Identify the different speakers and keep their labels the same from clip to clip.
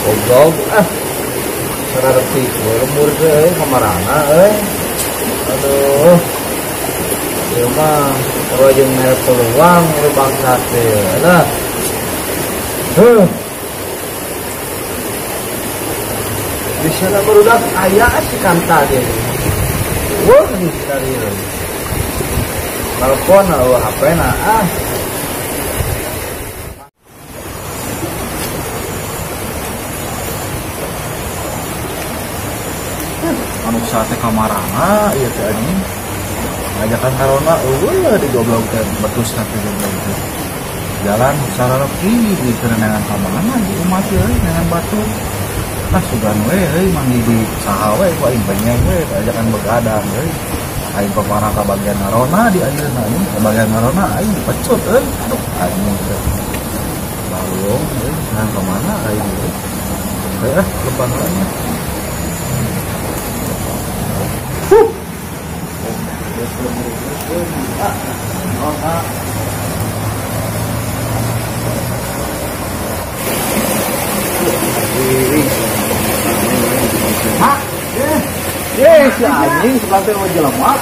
Speaker 1: Goblok sararep tidur umur euy kamarana euy. Aduh. Ieu mah kalau jeung mere peluang lu bangsat teh lah. Bisa lah barudak aya si kanta dia. Wah, ini serius. Telepon HP na anu sate kamarana ieu teh anjing. Ngajakan karona digoblokkeun betus teh goblok. Jalan sararep di kerenangan kamana di rumah teh dengan batu. Nah sugan we manggi di saha we ku aing pengen we ajakan begadang euy. Aing pamana ka bagian narona di ayeuna nih, ka bagian narona aing dipecut euy. Aduh aing teh. Balung euy, nang ka mana aing euy. Lupa namanya. Si anjing sebelah teh mau jelema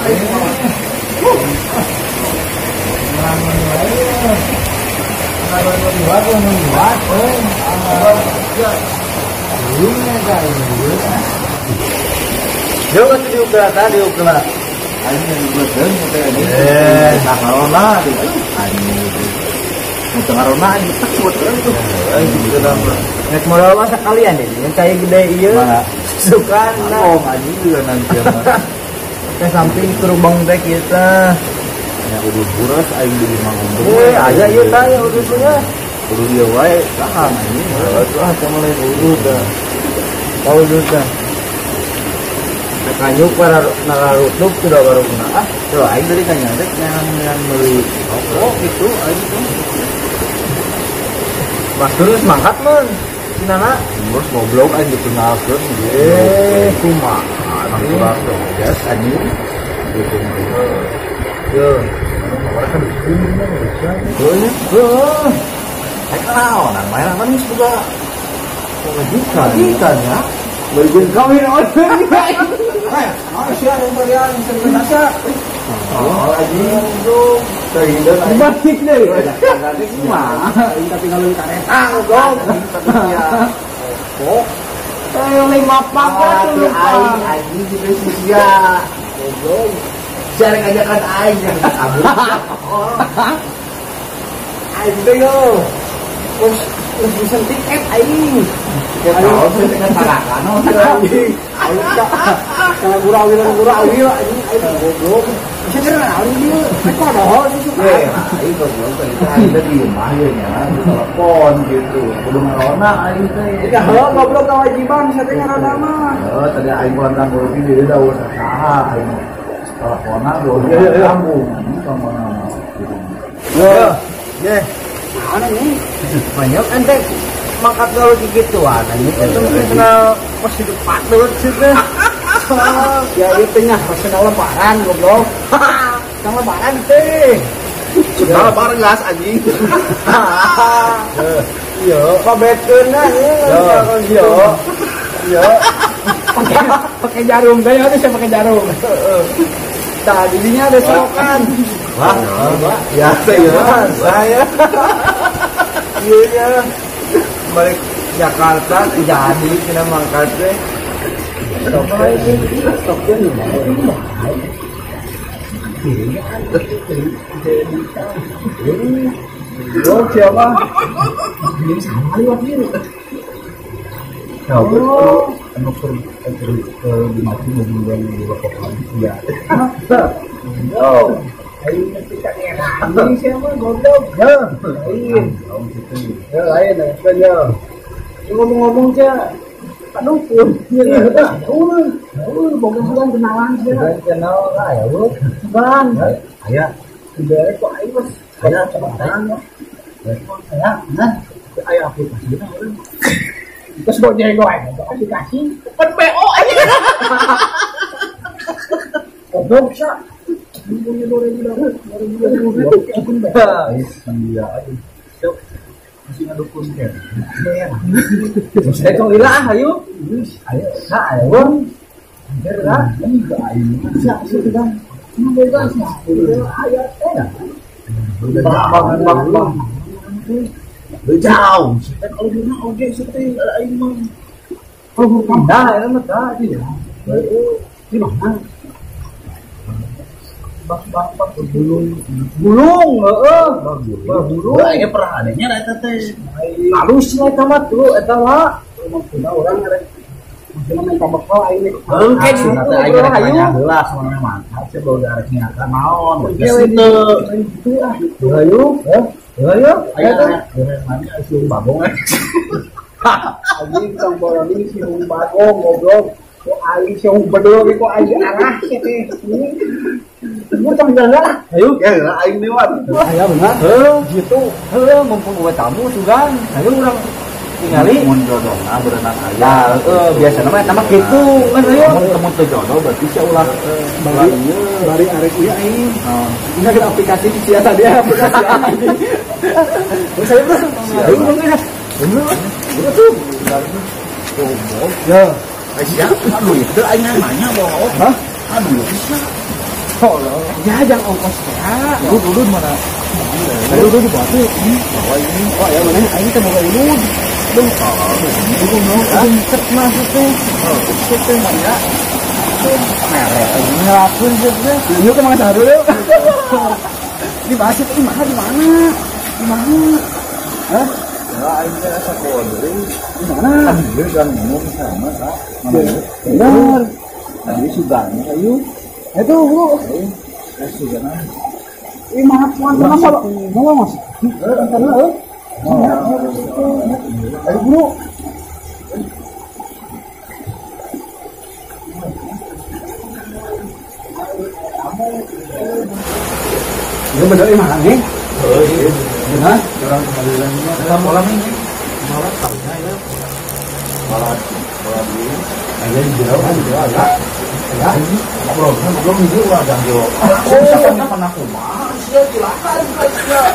Speaker 1: nek modal masa kalian ini yang kayak gede iya suka nah anjing juga nanti ke samping kerubang teh kita ya udah buras aing di mangunduh aja ieu tah ya udusnya udah dia wae saha anjing atuh sama lain uduh tah tahu uduh tah kanyuk para nararutup sudah baru kena tuh aing dari kanya rek yang meuli gitu aing tuh Mastur semangat mun Nana, bos goblok aja dikenalkan, kumaha, kurang gas aja, yo, orang kan disini naon, main apa nih juga, majikan ya, berikan kawin orang, masih ada yang sengaja, lagi dong. Balik deh. Nanti kumaha? Tapi kalau kareta goblok. Kok? Saya 5 paket lu aing di Indonesia. Goblok. Jarang ajakan aing yang kabur. Aing teh yo. Terus bisa tiket aing. Ayo dengan parakan anjing. Ayo kalau gurawi anjing aing goblok. Bisa kenal dia, kok doh sih suka. Aing goblok tadi di rumah ya di telepon gitu. Kudu ngarona aing teh. Ya heuh goblok kewajiban saya teh ngarona mah. Heuh tadi aing kontak rugi di da usaha saha aing. Teleponan dia sambung sama nama. Yo, ye. Mana nih? Banyak ente mangkat kalau gigituan anjing itu mungkin kenal pasti patut sih teh. Ya itu nya personal lebaran goblok. Sama lebaran teh. Sudah lebaran gas anjing. Iya, pabetkeun nah iya. Iya. Pakai jarum teh ya saya pakai jarum. Tadi dinya ada selokan. Wah, ya saya. Iya. Balik Jakarta jadi kena mangkat teh. Oh siapa? Ini sama lewat ini. Oh, di mati mobil yang di bawah ya. Oh, ayo kita ini siapa goblok? Ya, ya lain ya. Ngomong-ngomong aja. Dukun, bukan kenalan aja. Kenal lah ya, bro. Bang, ayah, udah kok ayah bos, ayah coba tanya. Ayah, nah, ayah aplikasi kita, terus buat jadi doang, aplikasi, kan BO aja. Goblok sih,
Speaker 2: Masih ngadukun kan. Saya kau ilah ayo. Ayo, nah ayo. Enggak, ini enggak ayo. Siap sudah. Mau bebas ya. Ayo teh. Bang. Jauh. Kita kalau guna oke seperti ayo mah. Oh, pindah ya mah tadi ya. Di mana? Bak bulung, bulung. Ini perhananya eta teh. Halus lah tamat dulu eta lah. Sudah orang ada. Masih main tabakal ini. Kayak gitu aja ayo. Jelas mana mantap. Saya baru darek nyata naon. Gitu ah. Ayo. Ayo. Mana si Bagong. Anjing kang boroni si Bagong ngobrol. Kok aing si bedol kok aing arah teh. Gua tong jalan. Ayo, ya aing lewat.
Speaker 1: Aya benar. Gitu. Mumpung gue tamu sugan. Ayo urang ningali mun jodohna berenang aya. Biasana mah eta mah kitu kan ayo. Mun temu teu jodoh berarti sia ulah bari arek ieu aing. Ini ada aplikasi di sia tadi aplikasi anjing. Saya bro. Ayo bener. Bener tuh. Ya.
Speaker 2: Aduh, itu aing nanya bohong.
Speaker 1: Hah?
Speaker 2: Aduh, bisa.
Speaker 1: Oh, ya jangan ongkos ya. Duduk mana? Duduk di batu. Bawa ini. Oh ya mana? Ini kita bawa ini. Dong. Duduk dong. Ket masuknya. Ket mana? Merek. Ngelapun saja. Yuk ke mana dulu yuk. Di basi di mana? Di mana? Hah? Ya, ini rasa kode. Di mana? Ambil dan minum sama, Kak. Benar. Tadi sudah ayo. Itu bro, sudah nah. Ini maaf mana kalau mau mas? Antara ayo bro. Ini benar ini mana nih? Benar? Orang kembali lagi. Dalam bola ini. Bola taunya ya. Bola dulu. Ayo jauh ya. Ya, belum itu ada yo. Siapa yang pernah kumah? Sia silakan sia.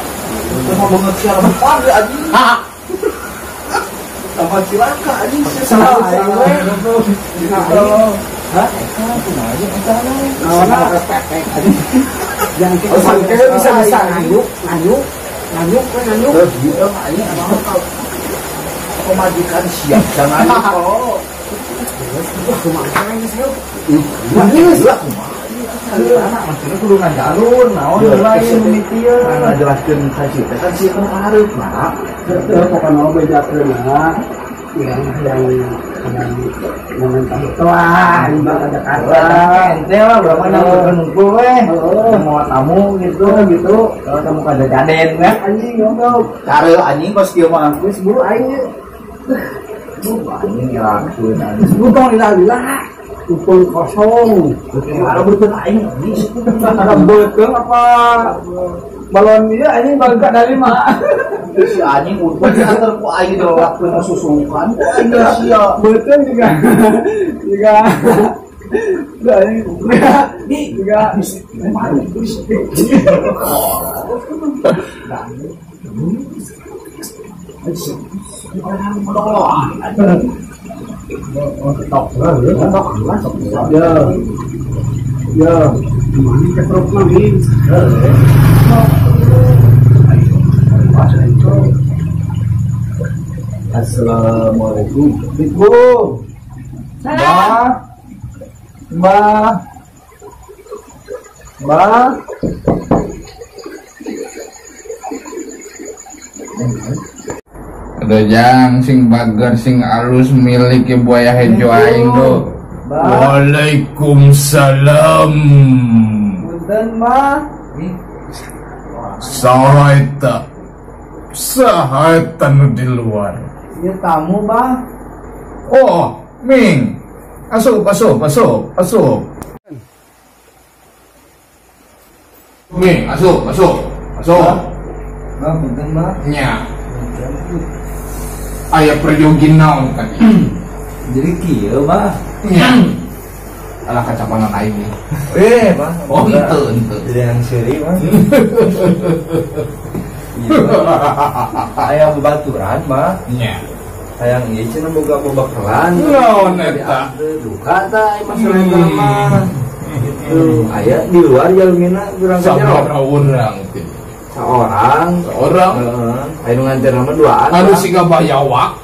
Speaker 1: Itu mau banget sia depan ya anjing. Apa silakan anjing salah ayo. Hah? Kumaha aja entahlah. Nah, respect anjing. Jangan kita sampai bisa nganyuk. Gitu anjing apa pemajikan siap jangan kok. Kumaha sih? Manis lah anak maksudnya kudu ngajalun naon lain mimitieu ngajelaskeun ka si teh kan si teh hareup nah pokona bedakeun nah yang mentah itu lah ada kata ente lah berapa nunggu weh mau tamu gitu kalau tamu kada jaden ya anjing ngobrol care anjing pas kieu mah geus buru aing anjing ngelakuin anjing sebutong ilah kupul kosong ada betul aing ada betul apa balon dia anjing bangga dari mah si anjing udah diantar ku aing dilolakkeun susukan aing sia betul juga ketok lah ya gimana ketok lagi Assalamualaikum. Mbak.
Speaker 3: Ada jang sing bager sing alus milik buaya hejo aing do. Waalaikumsalam.
Speaker 1: Punten mah.
Speaker 3: Sahaita nu di luar.
Speaker 1: Ieu tamu, Bah.
Speaker 3: Oh, Ming. Asup. Ming, asup.
Speaker 1: Bah, punten mah.
Speaker 3: Nya. Aya perjogin naon tadi.
Speaker 1: Jadi kieu, Bah.
Speaker 3: Nya. Alah kacapanan aing nih.
Speaker 1: Bang.
Speaker 3: Oh, ente.
Speaker 1: Jadi yang seri, Bang. Aya babaturan, Bang.
Speaker 3: Nya.
Speaker 1: Hayang ieu cenah boga bakalan.
Speaker 3: Naon eta?
Speaker 1: Duka tah masalah mah. Itu aya di luar jalmina urang
Speaker 3: Sabaraha urang teh.
Speaker 1: Seorang.
Speaker 3: Heeh.
Speaker 1: Aya nu nganterna mah duaan.
Speaker 3: Anu siga bayawak.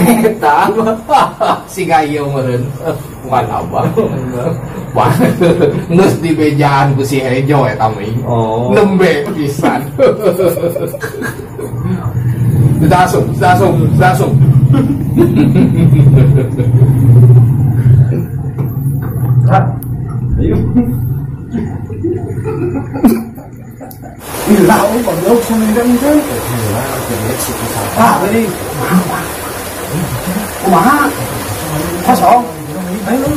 Speaker 1: Eta
Speaker 3: Siga ieu meureun. Bukan abang. Wah, geus dibejaan ku si Hejo eta mah.
Speaker 1: Oh.
Speaker 3: Lembe pisan. Dasung.
Speaker 1: Ayo.
Speaker 2: Tahu goblok semenjang itu. Ah, ini. Kumaha? Kosong. Ayo.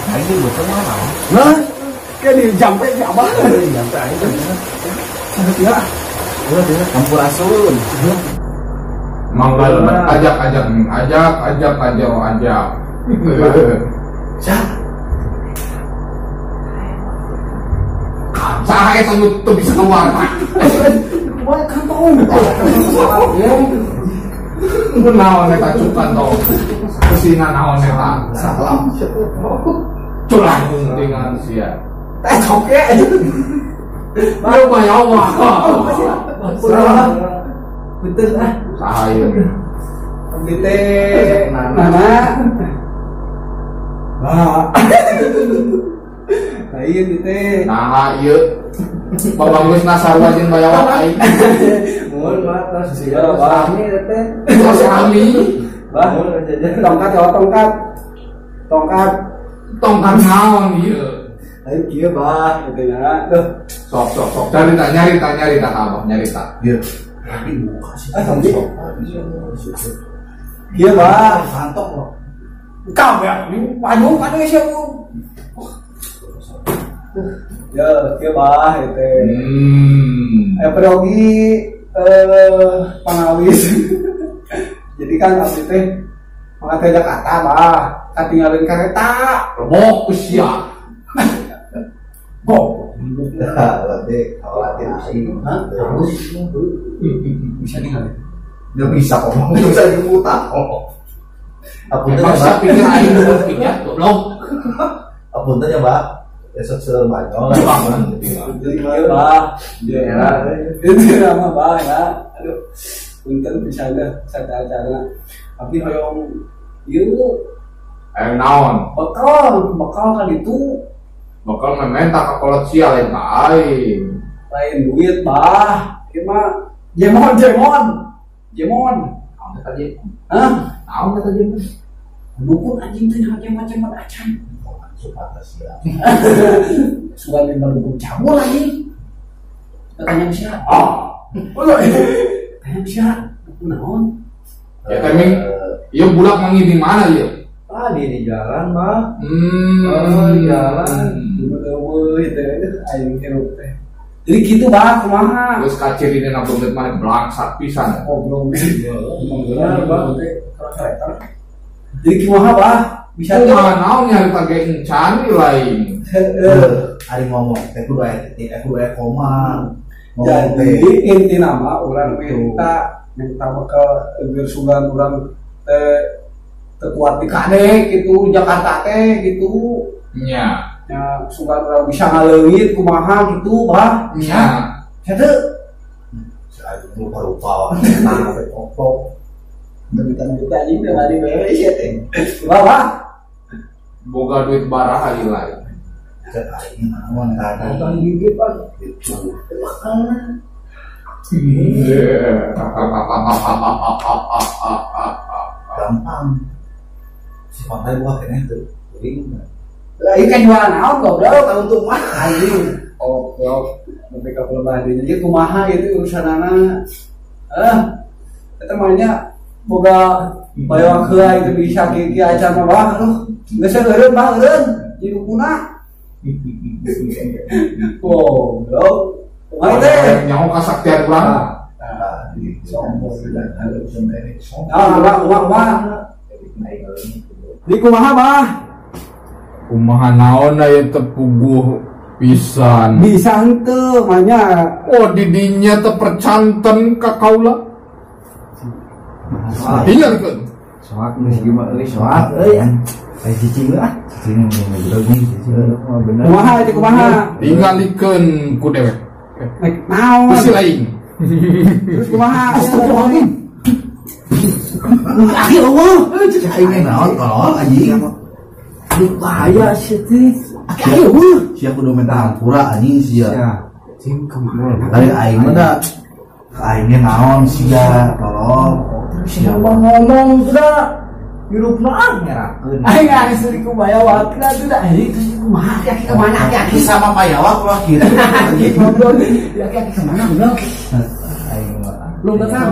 Speaker 1: Ayo betul mana?
Speaker 2: Nah, kayak di jampe di abah.
Speaker 1: Jampe aja.
Speaker 2: Ya.
Speaker 1: Udah campur asun.
Speaker 3: Manggal ajak. Saha eta nu teu bisa keluar.
Speaker 2: Wah, kantong.
Speaker 3: Naon eta cukan tong. Kesina naon eta.
Speaker 1: Salam.
Speaker 3: Curang dengan sia.
Speaker 2: Oke.
Speaker 3: Baru bayawak.
Speaker 1: Betul ah.
Speaker 3: Saha ieu?
Speaker 1: Abdi teh
Speaker 2: Nana.
Speaker 1: Nah. Ayo teh.
Speaker 3: Nah ieu. Babanggeusna sarua jeung bayawak aing.
Speaker 1: Mun mah tos sia Bang teh.
Speaker 3: Tos kami.
Speaker 1: Bang,
Speaker 2: Tongkat ya, tongkat.
Speaker 3: Tongkat naon ieu?
Speaker 1: ayo kieu Bang, gitu ya. Tuh.
Speaker 3: Sok. Nyarita Abah, nyarita.
Speaker 1: Biar. Sampai. Kieu Bang, santok loh.
Speaker 2: Kau ya, ini panjang kan siapa?
Speaker 1: Ya, kieu Bang itu. Perogi pangawis. Jadi kan abdi teh mangga Jakarta Bah, katinggalin kereta.
Speaker 3: Rebok sia.
Speaker 2: Kok
Speaker 1: Berarti khawatir sih. Terus
Speaker 2: bisa tinggal?
Speaker 1: nggak bisa kok, nggak bisa diputar. Apunten ya,
Speaker 3: Masa
Speaker 1: Pak.
Speaker 3: pikir aing dulu pikir goblok.
Speaker 1: Apunten ya, Pak. Besok seur banyol.
Speaker 2: Jadi Bah, ya, itu nama Bah ya. Aduh, punten bisa ada acara. Tapi hoyong ieu
Speaker 3: Naon?
Speaker 2: bakal kan itu
Speaker 3: Bakal mementa ka kolot sia lain ka aing.
Speaker 2: lain duit Bah. Ieu mah Jemon.
Speaker 3: Naon eta je?
Speaker 2: Hah?
Speaker 3: Naon eta je?
Speaker 2: Dukun anjing teh macam-macam acan.
Speaker 1: Supaya siap.
Speaker 2: Sudah lima dukun cabul lagi. Katanya siapa? Katanya siapa? Dukun naon?
Speaker 3: Ya teming ieu budak mangi di mana ieu?
Speaker 1: Di jalan, Bang.
Speaker 2: Jalan. Dulu itu aing hirup teh. Jadi gitu Bah, kumaha?
Speaker 3: Geus kacirina beungeut mah blangsat pisan.
Speaker 2: Ngobrol bener Bah, teh kereta. Jadi kumaha Bah? Bisa teh
Speaker 3: Kumaha naon nyarita ge encan lain.
Speaker 1: Ari ngomong teh kudu aya koma.
Speaker 2: jadi inti nama urang minta bakal geus sugan urang teh terkuat di kadek gitu Jakarta teh gitu
Speaker 3: Nya.
Speaker 2: ya sugan urang bisa ngaleungit kumaha gitu Bah
Speaker 3: Nya.
Speaker 2: Henteu
Speaker 1: Saya rupa-rupa nah pokok.
Speaker 2: duit-duit anjing teh bari beres ya teh Bah
Speaker 3: Boga duit baraha ieu lain.
Speaker 1: Cek aing naon tadi.
Speaker 2: bukan gigi Pak
Speaker 1: Itu. Gampang. Sifatnya buat kene tuh. Jadi
Speaker 2: Ieu kan jualan naon goblok untuk mah anjing. Oh, lebih ke pelbahan jadi kumaha itu urusanana. Eta mah nya boga bayawa keula itu bisa kiki acan mah Bah. Aduh, geus eureun Bah eureun. Di dukuna. Goblok. Kumaha teh?
Speaker 3: Nyaho kasaktian urang.
Speaker 2: Sombong.
Speaker 1: ada urusan beres.
Speaker 2: Nah, Bah. Di kumaha Bah?
Speaker 3: Kumaha naon aya teu puguh pisan.
Speaker 1: Bisa henteu manya.
Speaker 3: Oh didinya teu percanten ka kaula. Tinggalkeun.
Speaker 2: Soak geus gimana euy soak euy. Ai cicing lah. Cicing bener nih cicing. Bener.
Speaker 1: Kumaha itu kumaha?
Speaker 3: Tinggalikeun ku dewek.
Speaker 1: Naon?
Speaker 3: Bisi lain.
Speaker 1: Terus kumaha? Astagfirullahaladzim.
Speaker 2: Ya Allah. Cicing aing naon tolong anjing. Aduh bahaya sih teh. Ya Allah. Sia kudu minta hampura anjing sia.
Speaker 1: Cing kemana?
Speaker 2: Ari aing mah da aingnya naon sia tolong.
Speaker 1: Siapa ngomong sudah hirupna ngerakeun. Aing geus di kumayawak na sudah itu kumaha ki kemana ki
Speaker 2: Sama payawak lah gitu.
Speaker 1: ngobrol ya ki kemana belum
Speaker 2: Aing mah.
Speaker 1: belum datang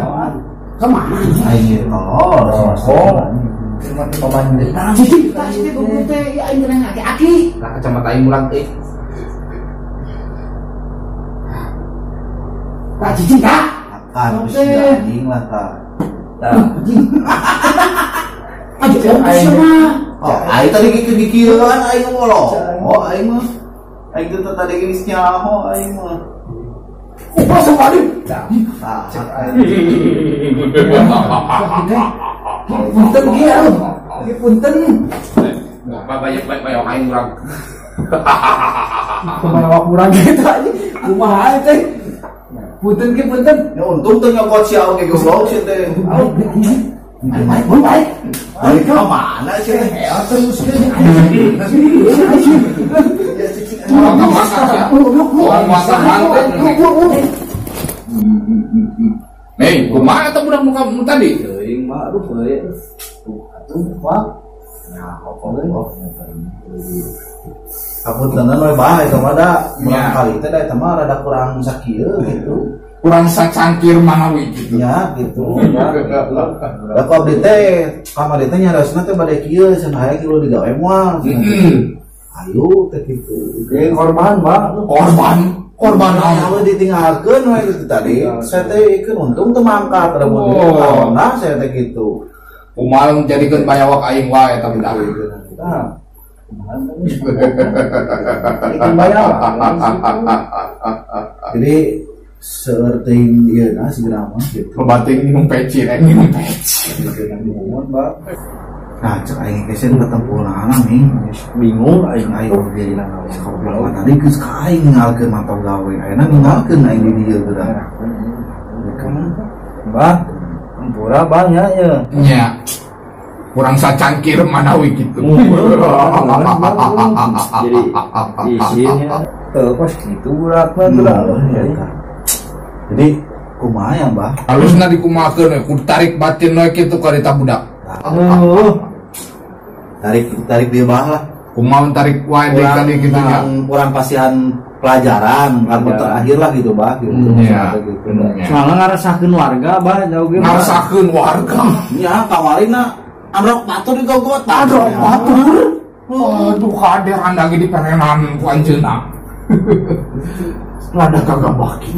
Speaker 1: kemana
Speaker 2: Aing tolong.
Speaker 1: firman pabandel cici cici kudu teh aing kena aki-aki
Speaker 3: Lah kacamata aing urang teh.
Speaker 1: tak cici kak
Speaker 2: Kan sia anjing lah ta.
Speaker 1: aja sama
Speaker 2: Oh, aing tadi gigi-gigieuan aing ngolong. Oh, aing mah. Aing teh tadi geus nyaho aing mah.
Speaker 1: oh sekali
Speaker 2: Tah,
Speaker 1: punten dia punten
Speaker 3: Bapak banyak aing urang.
Speaker 1: kumayawak urang gitu aja kumaha teh punten ki punten
Speaker 2: ya untung teh nyokot sia oge goblok sih teh.
Speaker 1: baik
Speaker 2: Balik ke mana sih teh?
Speaker 1: terus
Speaker 3: Orang masak ya. Orang masak manten. Hei, kumaha eta budak muka tadi?
Speaker 2: Teuing mah aduh euy. Atuh Pak. Ya, kok. Kapuntenan we bah eta mah da urang kali teh da eta mah rada kurang sakieu gitu.
Speaker 3: Kurang sacangkir manawi gitu.
Speaker 2: Ya gitu. Da kok abdi teh kamar teh nyarosna teh bade kieu cenah aya kieu digawe moal. Ayo teh kitu.
Speaker 1: korban bang
Speaker 3: Korban
Speaker 2: Kalau ditinggalkan we gitu tadi, saya teh ikeun untung teu mangkat da mun kawanna saya teh kitu.
Speaker 3: kumaha menjadikeun bayawak aing wae eta budak.
Speaker 2: Jadi seerting ieu na sigana mah gitu.
Speaker 3: Kebating minum peci, minum peci.
Speaker 2: Nah, cek aing kesen ketempuna ning bingung aing jadi naon. Kalau tadi geus ka aing ninggalkeun mantau gawe, ayeuna ninggalkeun aing di dieu geura. Bah, tempura banyak ya.
Speaker 3: Nya. Kurang sacangkir manawi gitu.
Speaker 2: Jadi isinya pas gitu burakna tuh. Jadi kumaha ya, Mbah?
Speaker 3: Halusna dikumahakeun we, ku tarik batin we kitu ka eta budak.
Speaker 2: Tarik dia bah lah.
Speaker 3: Kumaha tarik wae deui ka dieu kitu nya.
Speaker 2: Kurang pasihan pelajaran kan terakhir lah gitu bah gitu.
Speaker 3: Iya.
Speaker 1: soalnya ngarasakeun warga bah jauh ge
Speaker 3: Ngarasakeun warga.
Speaker 2: Ya kawarina androk batur digogot.
Speaker 3: Androk batur. Aduh kader anda ge diperenan ku anjeunna. Lada kagak baki.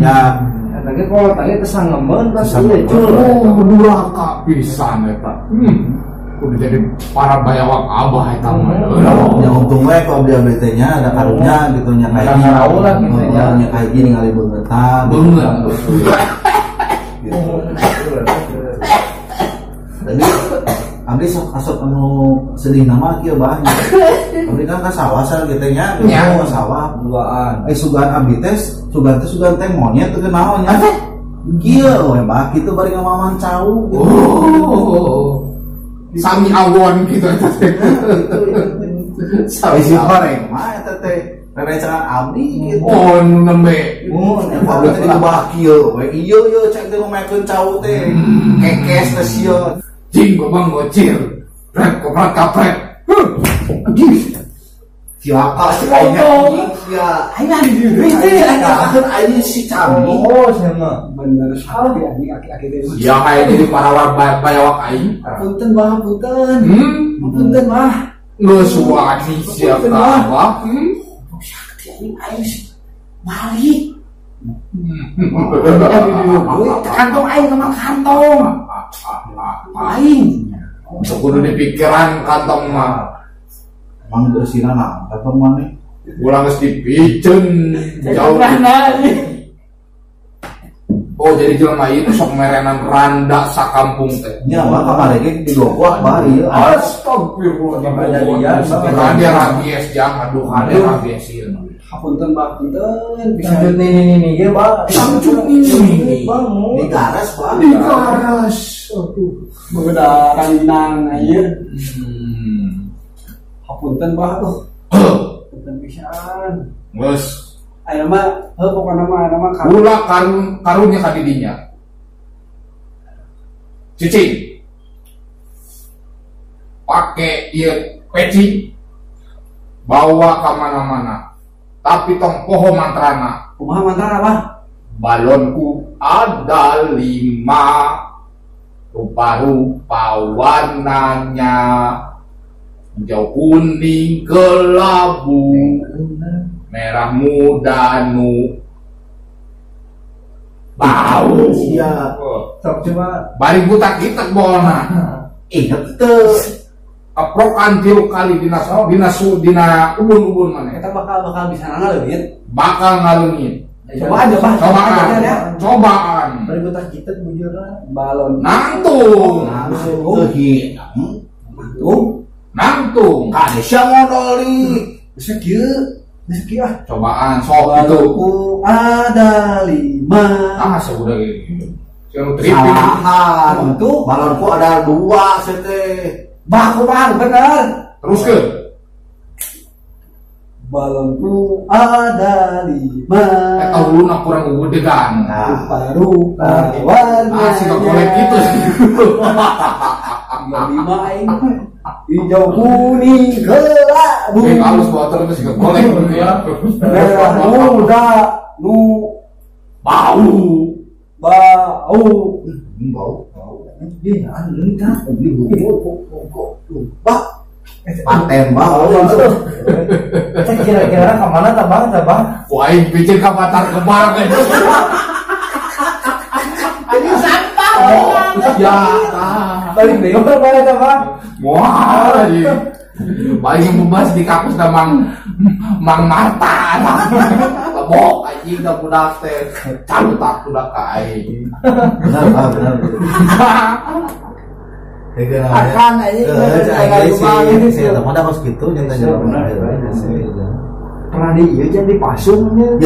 Speaker 2: Ya,
Speaker 1: lagi kalau tadi kesanggeman pas ieu
Speaker 3: duraka pisan eta. Kudu jadi para bayawak abah eta mah.
Speaker 2: ya untung we kalau dia BT-nya ada karunya gitu nya kayak
Speaker 1: Ada tahu lah gitu ya.
Speaker 2: nya kayak gini kali beungetan. Jadi abdi sok asok anu sedih nama kieu bah. Abdi kan ka sawah sal kitu nya,
Speaker 3: Nya.
Speaker 2: sawah duaan. Sugan abdi teh sugan teh monyet teh naon nya. Kieu we bah kitu bari ngamaman cau gitu.
Speaker 3: Sami awon gitu eta teh.
Speaker 2: Isi goreng mah eta teh rerecangan abdi gitu.
Speaker 3: Oh nembe.
Speaker 2: Abdi teh dibah kieu we. Ieu cek teh mekeun cau teh. Kekes teh sieun.
Speaker 3: Jing gobang gocil. Pret koprak kapret.
Speaker 2: Siapa sih kayaknya? Ya,
Speaker 1: aing ada di dieu
Speaker 2: kan aing si Cami.
Speaker 1: oh sama bener sekali aki-aki teh
Speaker 3: Ya kayak jadi para bayawak aing.
Speaker 1: punten bah punten punten bah
Speaker 3: Geus wani siapa bah.
Speaker 1: balik kantong aing sama kantong aing
Speaker 3: Kudu di pikiran kantong mah.
Speaker 2: Emang bersihna nah, kantong mana?
Speaker 3: Ulang geus dipiceun jauh. Oh jadi jelema ieu sok merenan randa sakampung teh.
Speaker 2: Nya mah kamari ge di Bogor bah ieu.
Speaker 3: Astagfirullah. Kade rabies jang aduh kade rabies ieu.
Speaker 1: Hapunten Pak, punten bisa
Speaker 2: Nih ge bah.
Speaker 3: Samcuk ini.
Speaker 2: Di garas bah.
Speaker 3: Di garas. Aduh.
Speaker 1: beudang ranginang ieu. Hapunten Pak tuh. Punten pisan.
Speaker 3: Geus
Speaker 1: Aya mah pokona mah
Speaker 3: ulah karunya ka didinya. Cicing. Pake ieu peci bawa ka mana-mana. Tapi tong poho mantrana.
Speaker 1: Kumaha mantrana Pak?
Speaker 3: Balonku ada 5, rupa-rupa warnanya, hijau kuning kelabu, merah muda nu bau.
Speaker 2: Iya. Sok coba.
Speaker 3: Bari butak-itak bolna.
Speaker 2: Ingat teu.
Speaker 3: Keprokan 3 kali dina ubun-ubun mana.
Speaker 1: Kita bakal bisa ngaleungit.
Speaker 3: Bakal ngalungin.
Speaker 1: Coba aja Pak.
Speaker 3: Cobaan.
Speaker 1: Bari butak kita bujurna balon.
Speaker 3: Nangtung. Nangtung.
Speaker 2: Kade sia ngodoli.
Speaker 1: Bisa kieu ah.
Speaker 3: Cobaan sok itu.
Speaker 1: Balonku ada 5.
Speaker 3: Sudah gitu. Yang tripping.
Speaker 2: Salahan. Balonku ada 2 sete.
Speaker 1: Bang bener.
Speaker 3: Terus ke
Speaker 1: Balonku ada 5.
Speaker 3: tahu lu nak kurang gedegan.
Speaker 1: Rupa-rupa warna.
Speaker 3: Si golek gitu sih.
Speaker 1: 5 aing. Hijau kuning kelabu.
Speaker 3: Halus motor itu sih golek gitu ya.
Speaker 1: Merah muda nu
Speaker 3: Bau.
Speaker 2: Bau.
Speaker 1: Dia anu kan.
Speaker 2: Bah. Paten bau.
Speaker 1: Kira-kira ke mana Bang?
Speaker 3: Wah, bikin kapatar kebang.
Speaker 1: Ini sampah.
Speaker 3: Ya.
Speaker 1: Balik deh mana Bang?
Speaker 3: Wah, balik yang membahas di kampus Mang Marta. Lebok anjing da budak teh. Calutak budak ka aing.
Speaker 2: Benar.
Speaker 1: Akan aja
Speaker 2: ini sih teman ada gitu yang tanya
Speaker 1: pernah di iya jadi dipasungnya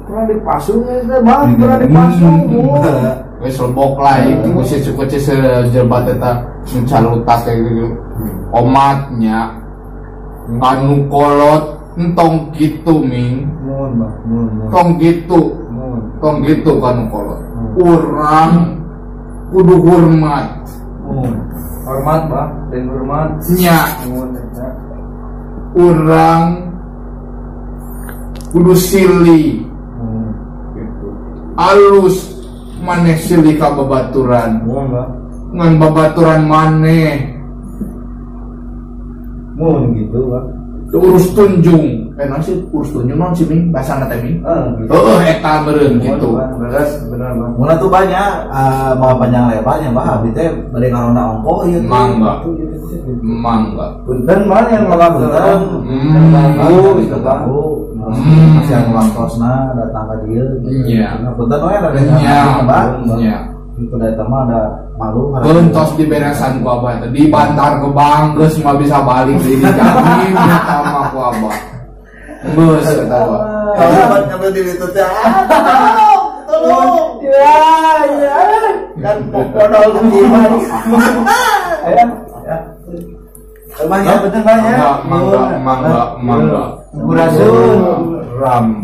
Speaker 1: pernah dipasungnya Bang, pernah dipasung
Speaker 3: Wes lebok lah itu kuci sejerbat eta mencalutak kayak gitu. Omatnya anu kolot entong gitu Ming. Tong gitu kan kolot. Urang kudu hormat.
Speaker 1: Hormat Bang, dan hormat
Speaker 3: Nya urang kudu silih. Alus maneh silih ka babaturan. Ngan babaturan maneh
Speaker 2: gitu Bang.
Speaker 3: urus tunjung. Nasi urus tunjung non sih Ming bahasa teh Ming. Eta meureun gitu.
Speaker 1: bener Bang.
Speaker 2: Mulai tuh banyak panjang lebarnya bah abdi teh bari ngaronda ongko ieu
Speaker 3: Mangga.
Speaker 1: Punten mah yang melakukan
Speaker 2: tahu masih anu langkosna datang ka dieu.
Speaker 3: Iya.
Speaker 2: Punten we ada
Speaker 3: Iya.
Speaker 2: Itu datang mah ada malu.
Speaker 3: Bentos di beresan ku abah teh dibantar ke bank geus mah bisa balik deui dijamin sama ku abah. Geus eta Abah.
Speaker 2: Kalau ngambil di itu teh.
Speaker 1: Tolong. Ya. Dan modal gimana? Ya. Banyak betul banyak.
Speaker 3: Mangga.
Speaker 1: Murasun.
Speaker 3: Ram.